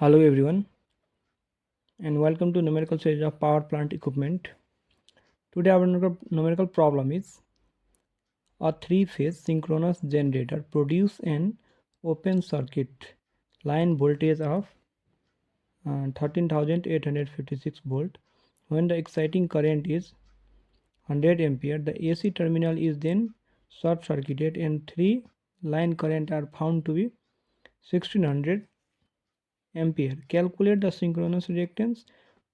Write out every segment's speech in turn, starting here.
Hello everyone and welcome to numerical series of power plant equipment. Today our numerical problem is a three-phase synchronous generator produce an open circuit line voltage of 13,856 volt. When the exciting current is 100 ampere, the AC terminal is then short circuited and three line current are found to be 1600 ampere. Calculate the synchronous reactance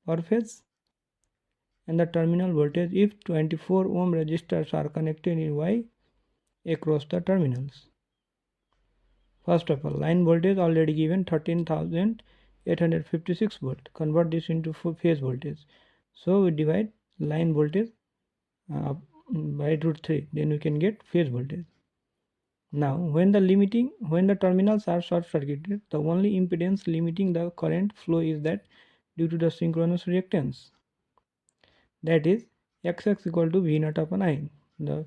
per phase and the terminal voltage if 24 ohm resistors are connected in Y across the terminals. First of all, line voltage already given 13,856 volt. Convert this into phase voltage. So we divide line voltage by root 3. Then we can get phase voltage. Now when the terminals are short circuited, the only impedance limiting the current flow is that due to the synchronous reactance. That is Xx equal to V naught upon I. The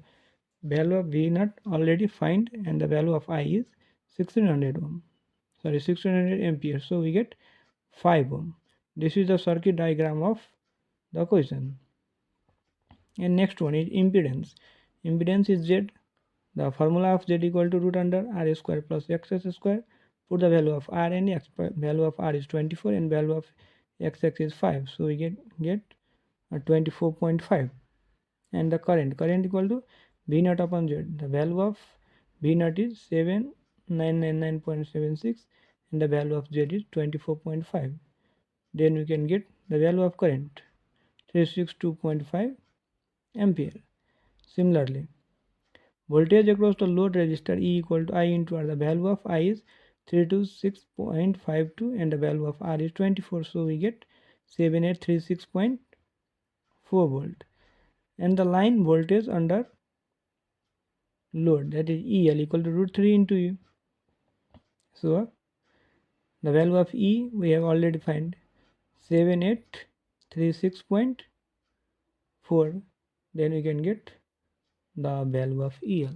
value of V naught already find and the value of I is 1600 ampere. So we get 5 ohm. This is the circuit diagram of the question. And next one is impedance. Impedance is Z. The formula of Z equal to root under R square plus Xs square. Put the value of R and X. Value of R is 24 and value of Xx is 5. So we get 24.5. And the current equal to V naught upon Z. The value of V naught is 7999.76 and the value of Z is 24.5. Then we can get the value of current 362.5 ampere. Similarly, voltage across the load resistor E equal to I into R. The value of I is 326.52 and the value of R is 24. So we get 7836.4 volt. And the line voltage under load, that is EL, equal to root 3 into U. So the value of E we have already found 7836.4. Then we can get the value of EL.